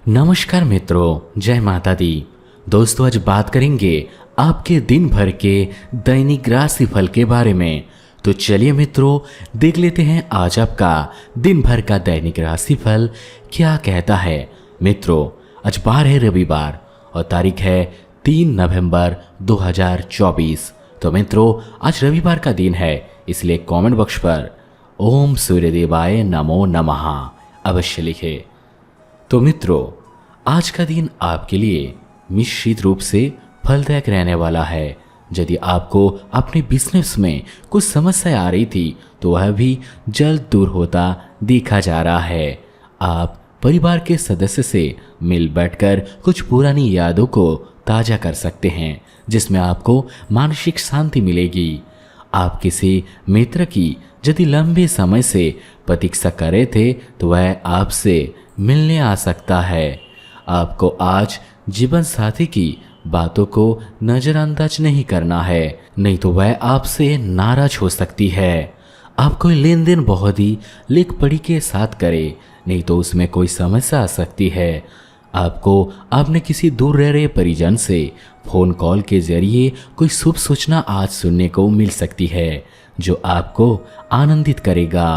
नमस्कार मित्रों, जय माता दी। दोस्तों, आज बात करेंगे आपके दिन भर के दैनिक राशि फल के बारे में। तो चलिए मित्रों, देख लेते हैं आज आपका दिन भर का दैनिक राशि फल क्या कहता है। मित्रों, आज बार है रविवार और तारीख है 3 नवंबर 2024। तो मित्रों, आज रविवार का दिन है, इसलिए कमेंट बॉक्स पर ओम सूर्यदेवाय नमो नमः अवश्य लिखें। तो मित्रों, आज का दिन आपके लिए निश्चित रूप से फलदायक रहने वाला है। यदि आपको अपने बिजनेस में कुछ समस्या आ रही थी तो वह भी जल्द दूर होता देखा जा रहा है। आप परिवार के सदस्य से मिल बैठकर कुछ पुरानी यादों को ताज़ा कर सकते हैं, जिसमें आपको मानसिक शांति मिलेगी। आप किसी मित्र की यदि लंबे समय से प्रतीक्षा कर रहे थे तो वह आपसे मिलने आ सकता है। आपको आज जीवन साथी की बातों को नज़रअंदाज नहीं करना है, नहीं तो वह आपसे नाराज हो सकती है। आप कोई लेन देन बहुत ही लिख पढ़ी के साथ करें, नहीं तो उसमें कोई समस्या आ सकती है। आपको अपने किसी दूर रह रहे परिजन से फ़ोन कॉल के जरिए कोई शुभ सूचना आज सुनने को मिल सकती है, जो आपको आनंदित करेगा।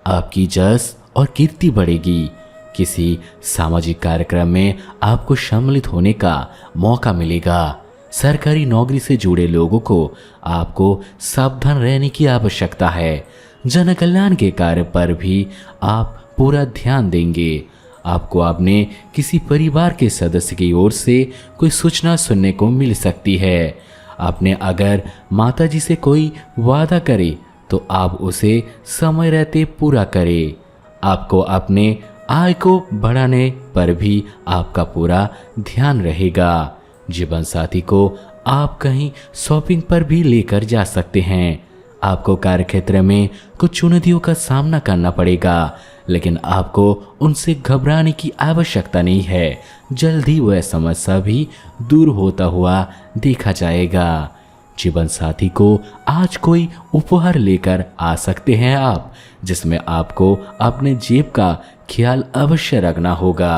आपकी जस और कीर्ति बढ़ेगी। किसी सामाजिक कार्यक्रम में आपको सम्मिलित होने का मौका मिलेगा। सरकारी नौकरी से जुड़े लोगों को आपको सावधान रहने की आवश्यकता है। जन कल्याण के कार्य पर भी आप पूरा ध्यान देंगे। आपको अपने किसी परिवार के सदस्य की ओर से कोई सूचना सुनने को मिल सकती है। आपने अगर माताजी से कोई वादा करे तो आप उसे समय रहते पूरा करें। आपको अपने आय को बढ़ाने पर भी आपका पूरा ध्यान रहेगा। जीवन साथी को आप कहीं शॉपिंग पर भी लेकर जा सकते हैं। आपको कार्यक्षेत्र में कुछ चुनौतियों का सामना करना पड़ेगा, लेकिन आपको उनसे घबराने की आवश्यकता नहीं है। जल्द ही वह समस्या भी दूर होता हुआ देखा जाएगा। जीवन साथी को आज कोई उपहार लेकर आ सकते हैं आप, जिसमें आपको अपने जेब का ख्याल अवश्य रखना होगा।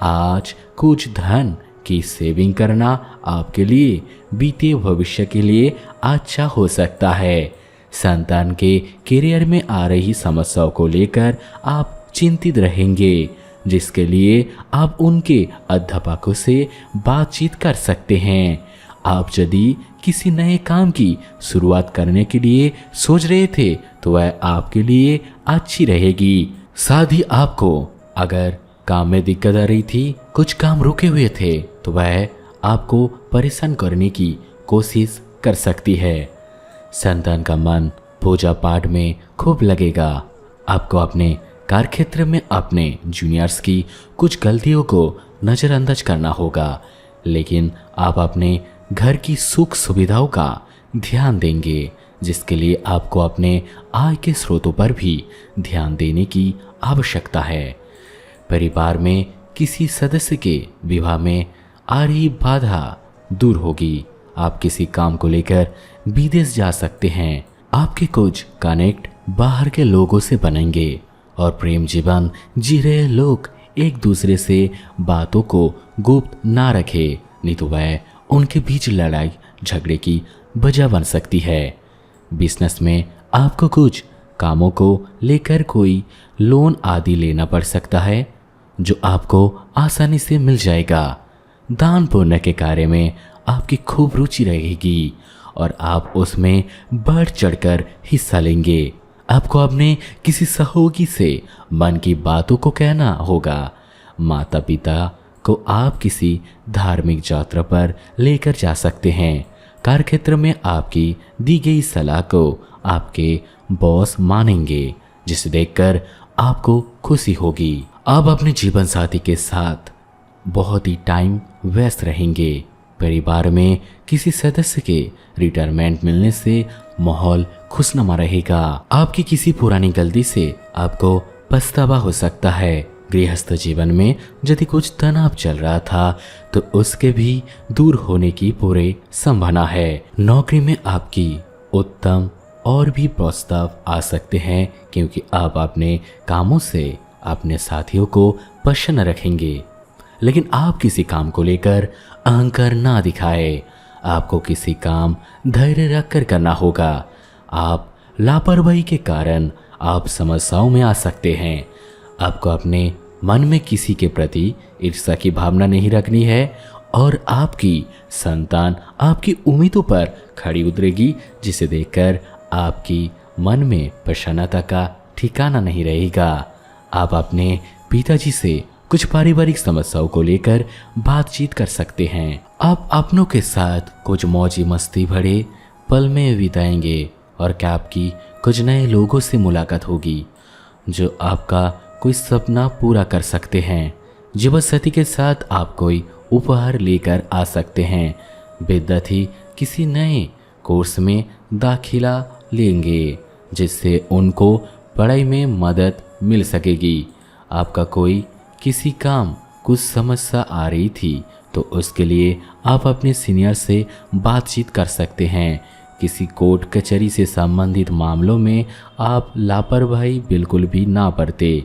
आज कुछ धन की सेविंग करना आपके लिए बीते भविष्य के लिए अच्छा हो सकता है। संतान के करियर में आ रही समस्याओं को लेकर आप चिंतित रहेंगे, जिसके लिए आप उनके अध्यापकों से बातचीत कर सकते हैं। आप यदि किसी नए काम की शुरुआत करने के लिए सोच रहे थे तो वह आपके लिए अच्छी रहेगी। साथ ही आपको अगर काम में दिक्कत आ रही थी, कुछ काम रुके हुए थे, तो वह आपको परेशान करने की कोशिश कर सकती है। संतान का मन पूजा पाठ में खूब लगेगा। आपको अपने कार्यक्षेत्र में अपने जूनियर्स की कुछ गलतियों को नज़रअंदाज करना होगा, लेकिन आप अपने घर की सुख सुविधाओं का ध्यान देंगे, जिसके लिए आपको अपने आय के स्रोतों पर भी ध्यान देने की आवश्यकता है। परिवार में किसी सदस्य के विवाह में आ रही बाधा दूर होगी। आप किसी काम को लेकर विदेश जा सकते हैं। आपके कुछ कनेक्ट बाहर के लोगों से बनेंगे और प्रेम जीवन जी रहे लोग एक दूसरे से बातों को गुप्त ना रखें, नहीं तो वह उनके बीच लड़ाई झगड़े की वजह बन सकती है। बिजनेस में आपको कुछ कामों को लेकर कोई लोन आदि लेना पड़ सकता है, जो आपको आसानी से मिल जाएगा। दान पुण्य के कार्य में आपकी खूब रुचि रहेगी और आप उसमें बढ़ चढ़कर हिस्सा लेंगे। आपको अपने किसी सहयोगी से मन की बातों को कहना होगा। माता पिता को आप किसी धार्मिक यात्रा पर लेकर जा सकते हैं। कार्यक्षेत्र में आपकी दी गई सलाह को आपके बॉस मानेंगे, जिसे देखकर आपको खुशी होगी। आप अपने जीवन साथी के साथ बहुत ही टाइम व्यस्त रहेंगे। परिवार में किसी सदस्य के रिटायरमेंट मिलने से माहौल खुशनुमा रहेगा। आपकी किसी पुरानी गलती से आपको पछतावा हो सकता है। गृहस्थ जीवन में यदि कुछ तनाव चल रहा था तो उसके भी दूर होने की पूरी संभावना है। नौकरी में आपकी उत्तम और भी प्रस्ताव आ सकते हैं, क्योंकि आप अपने कामों से अपने साथियों को प्रसन्न रखेंगे। लेकिन आप किसी काम को लेकर अहंकार ना दिखाए। आपको किसी काम धैर्य रखकर करना होगा। आप लापरवाही के कारण आप समस्याओं में आ सकते हैं। आपको अपने मन में किसी के प्रति ईर्ष्या की भावना नहीं रखनी है और आपकी संतान आपकी उम्मीदों पर खड़ी उतरेगी, जिसे देखकर आपकी मन में प्रसन्नता का ठिकाना नहीं रहेगा। आप अपने पिताजी से कुछ पारिवारिक समस्याओं को लेकर बातचीत कर सकते हैं। आप अपनों के साथ कुछ मौजी मस्ती भरे पल में बिताएंगे और क्या आपकी कुछ नए लोगों से मुलाकात होगी जो आपका कोई सपना पूरा कर सकते हैं। जीवनसाथी के साथ आप कोई उपहार लेकर आ सकते हैं। विद्यार्थी किसी नए कोर्स में दाखिला लेंगे जिससे उनको पढ़ाई में मदद मिल सकेगी। आपका कोई किसी काम कुछ समस्या आ रही थी तो उसके लिए आप अपने सीनियर से बातचीत कर सकते हैं। किसी कोर्ट कचहरी से संबंधित मामलों में आप लापरवाही बिल्कुल भी ना बरते।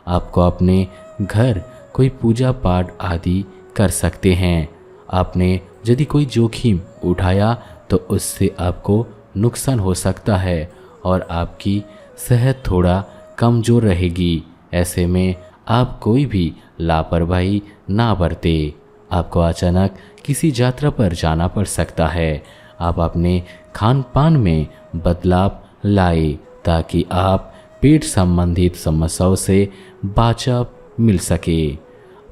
आपको अपने घर कोई पूजा पाठ आदि कर सकते हैं। आपने यदि कोई जोखिम उठाया तो उससे आपको नुकसान हो सकता है और आपकी सेहत थोड़ा कमज़ोर रहेगी। ऐसे में आप कोई भी लापरवाही ना बरते। आपको अचानक किसी यात्रा पर जाना पड़ सकता है। आप अपने खान पान में बदलाव लाए ताकि आप पेट संबंधित समस्याओं से बचाव मिल सके।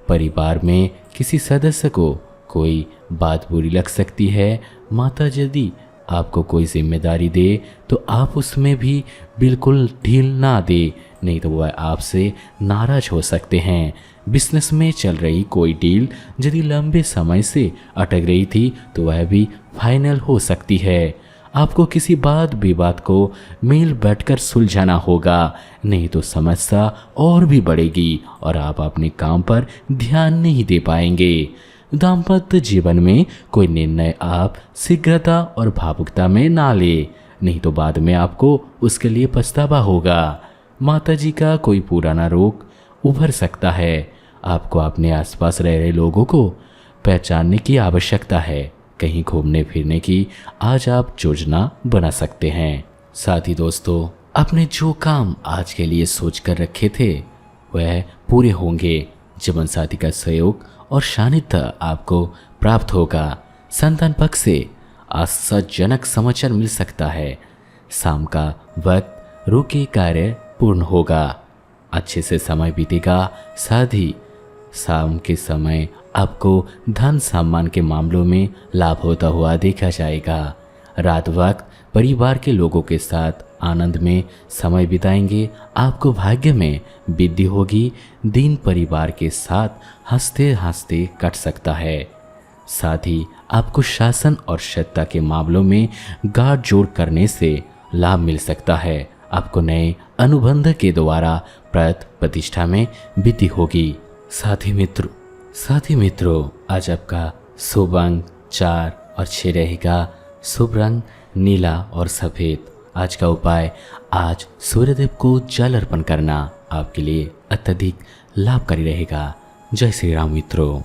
परिवार में किसी सदस्य को कोई बात बुरी लग सकती है। माता यदि आपको कोई जिम्मेदारी दे तो आप उसमें भी बिल्कुल ढील ना दे, नहीं तो वह आपसे नाराज हो सकते हैं। बिजनेस में चल रही कोई डील यदि लंबे समय से अटक रही थी तो वह भी फाइनल हो सकती है। आपको किसी बात विवाद को मिल बैठकर सुलझाना होगा, नहीं तो समस्या और भी बढ़ेगी और आप अपने काम पर ध्यान नहीं दे पाएंगे। दाम्पत्य जीवन में कोई निर्णय आप शीघ्रता और भावुकता में ना ले, नहीं तो बाद में आपको उसके लिए पछतावा होगा। माताजी का कोई पुराना रोग उभर सकता है। आपको अपने आसपास रह रहे लोगों को पहचानने की आवश्यकता है। कहीं घूमने फिरने की आज आप योजना बना सकते हैं। साथ ही दोस्तों, आपने जो काम आज के लिए सोच कर रखे थे वह पूरे होंगे। जीवन साथी का सहयोग और सानिध्य आपको प्राप्त होगा। संतान पक्ष से आशाजनक समाचार मिल सकता है। शाम का वक्त रुके कार्य पूर्ण होगा, अच्छे से समय बीतेगा। साथ ही शाम के समय आपको धन सम्मान के मामलों में लाभ होता हुआ देखा जाएगा। रात वक्त परिवार के लोगों के साथ आनंद में समय बिताएंगे। आपको भाग्य में वृद्धि होगी। दिन परिवार के साथ हंसते हंसते कट सकता है। साथ ही आपको शासन और सत्ता के मामलों में गाढ़ जोड़ करने से लाभ मिल सकता है। आपको नए अनुबंध के द्वारा प्रतिष्ठा में वृद्धि होगी। साथी मित्रों, आज आपका शुभ अंक 4 और 6 रहेगा। शुभ रंग नीला और सफ़ेद। आज का उपाय, आज सूर्यदेव को जल अर्पण करना आपके लिए अत्यधिक लाभकारी रहेगा। जय श्री राम मित्रों।